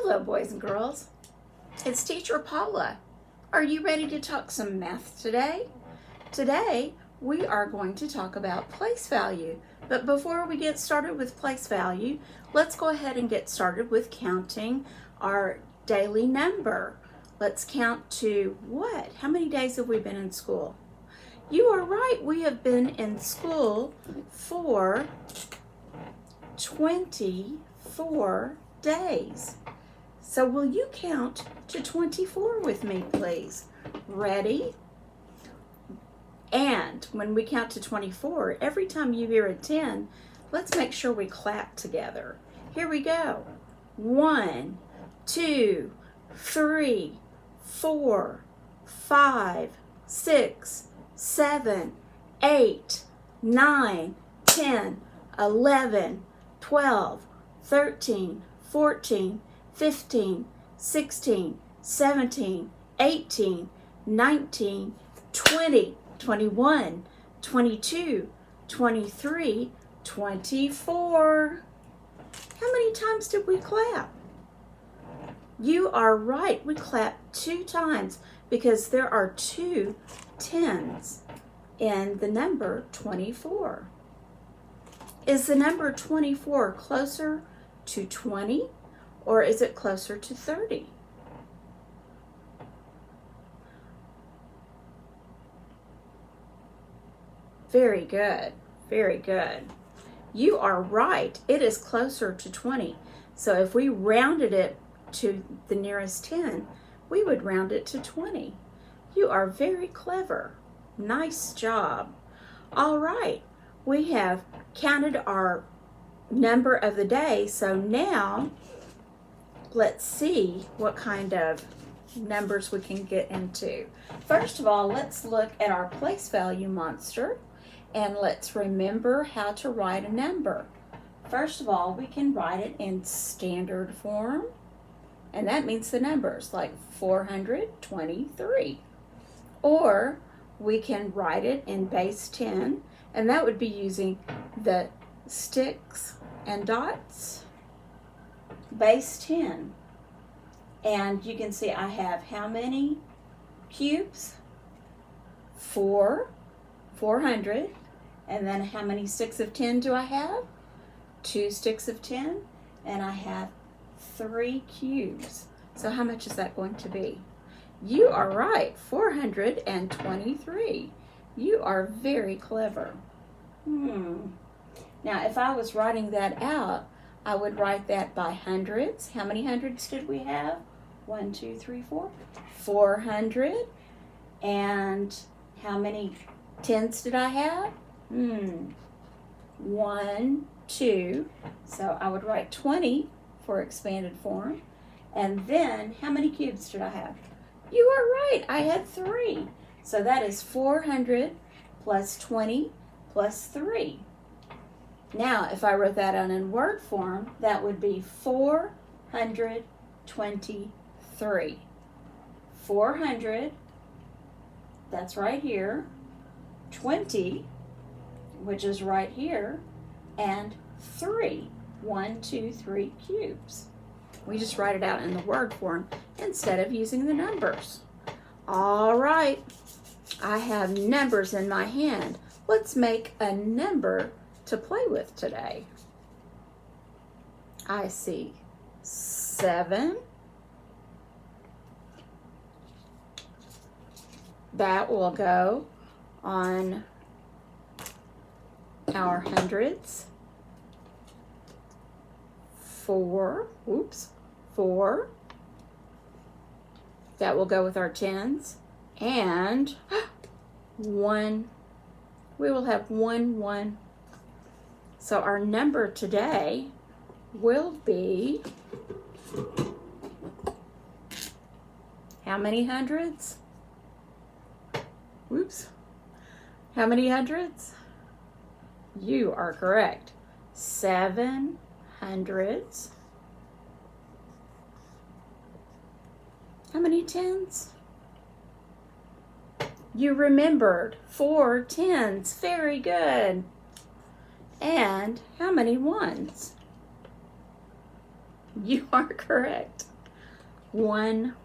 Hello, boys and girls. It's Teacher Paula. Are you ready to talk some math today? Today, we are going to talk about place value. But before we get started with place value, let's go ahead and get started with counting our daily number. Let's count to what? How many days have we been in school? You are right. We have been in school for 24 days. So will you count to 24 with me, please? Ready? And when we count to 24, every time you hear a 10, let's make sure we clap together. Here we go. 1, 2, 3, 4, 5, 6, 7, 8, 9, 10, 11, 12, 13, 14, 15, 16, 17, 18, 19, 20, 21, 22, 23, 24. How many times did we clap? You are right. We clapped 2 times because there are 2 tens in the number 24. Is the number 24 closer to 20 or is it closer to 30? Very good, very good. You are right, it is closer to 20. So if we rounded it to the nearest 10, we would round it to 20. You are very clever. Nice job. All right, we have counted our number of the day, so now let's see what kind of numbers we can get into. First of all, let's look at our place value monster and let's remember how to write a number. First of all, we can write it in standard form, and that means the numbers like 423. Or we can write it in base 10, and that would be using the sticks and dots. Base 10. And you can see I have how many cubes? 400. And then how many sticks of 10 do I have? 2 sticks of 10. And I have 3 cubes. So how much is that going to be? You are right, 423. You are very clever. Now, if I was writing that out, I would write that by hundreds. How many hundreds did we have? 1, 2, 3, 4. 400. And how many tens did I have? 1, 2. So I would write 20 for expanded form. And then how many cubes did I have? You are right, I had 3. So that is 400 plus 20 plus 3. Now, if I wrote that out in word form, that would be 423. 400, that's right here, 20, which is right here, and 3, 1, 2, 3 cubes. We just write it out in the word form instead of using the numbers. All right, I have numbers in my hand. Let's make a number to play with today. I see 7. That will go on our hundreds. 4. That will go with our tens. And 1. We will have 1, 1. So our number today will be, how many hundreds? How many hundreds? You are correct. 7 hundreds. How many tens? You remembered 4 tens. Very good. And how many ones? You are correct. 1.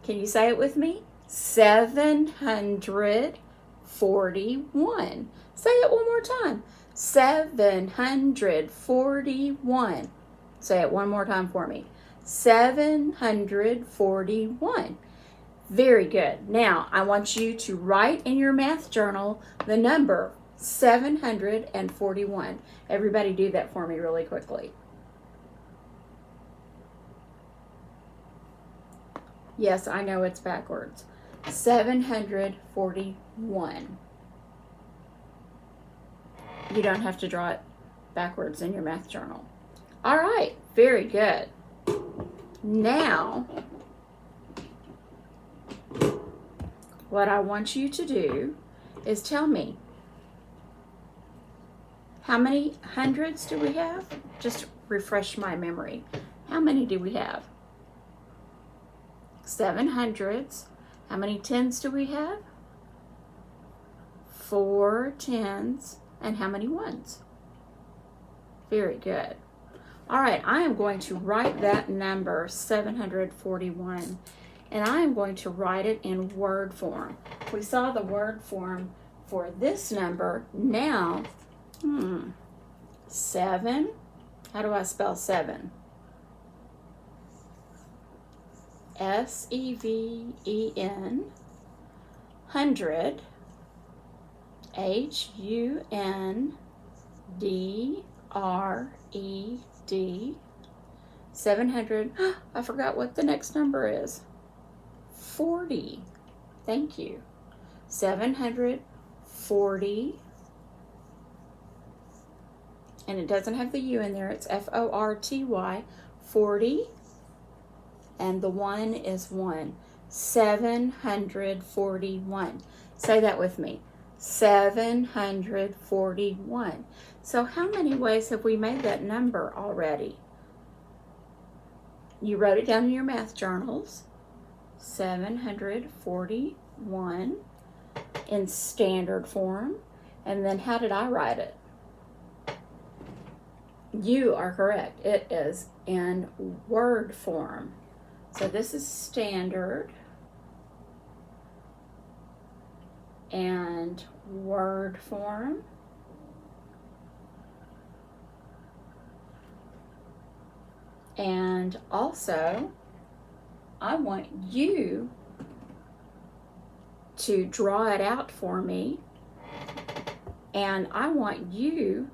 Can you say it with me? 741. Say it one more time. 741. Say it one more time for me. 741. Very good. Now, I want you to write in your math journal the number 741. Everybody do that for me really quickly. Yes, I know it's backwards. 741. You don't have to draw it backwards in your math journal. All right, very good. Now, what I want you to do is tell me, how many hundreds do we have? Just refresh my memory. How many do we have? 7 hundreds. How many tens do we have? 4 tens. And how many ones? Very good. All right, I am going to write that number 741, and I am going to write it in word form. We saw the word form for this number. Now, 7. How do I spell 7? S-E-V-E-N. 100. H-U-N-D-R-E-D. 700. I forgot what the next number is. 40. Thank you. 740. And it doesn't have the U in there. It's F-O-R-T-Y. 40. And the 1 is 1. 741. Say that with me. 741. So how many ways have we made that number already? You wrote it down in your math journals. 741 in standard form. And then how did I write it? You are correct. It is in word form. So this is standard and word form. And also, I want you to draw it out for me. And I want you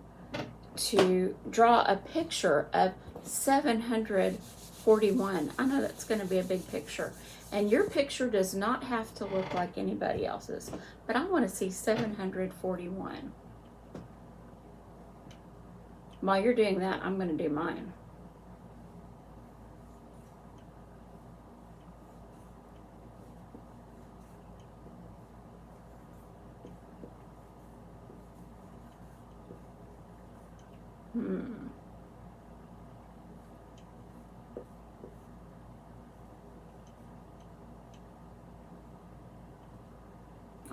to draw a picture of 741. I know that's going to be a big picture. And your picture does not have to look like anybody else's. But I want to see 741. While you're doing that, I'm going to do mine.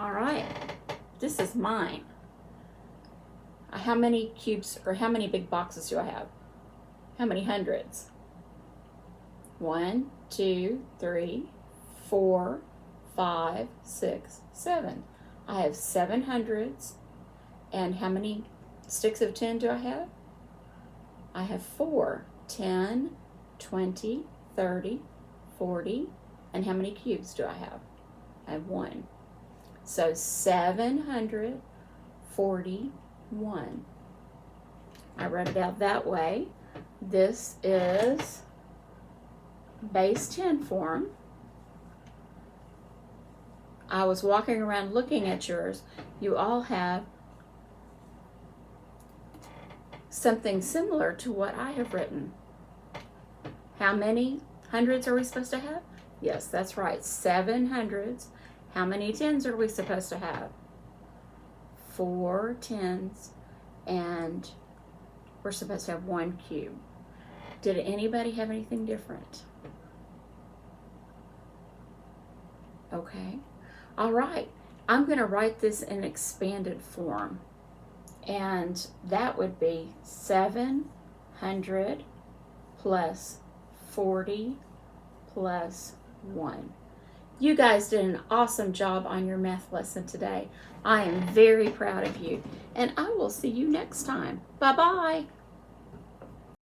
All right, this is mine. How many cubes or how many big boxes do I have? How many hundreds? 1, 2, 3, 4, 5, 6, 7. I have 7 hundreds. And how many sticks of 10 do I have? I have 4. 10, 20, 30, 40. And how many cubes do I have? I have 1. So 741. I wrote it out that way. This is base 10 form. I was walking around looking at yours. You all have something similar to what I have written. How many hundreds are we supposed to have? Yes, that's right, 7 hundreds. How many tens are we supposed to have? 4 tens, and we're supposed to have 1 cube. Did anybody have anything different? Okay. All right. I'm going to write this in expanded form. And that would be 700 plus 40 plus 1. You guys did an awesome job on your math lesson today. I am very proud of you, and I will see you next time. Bye-bye.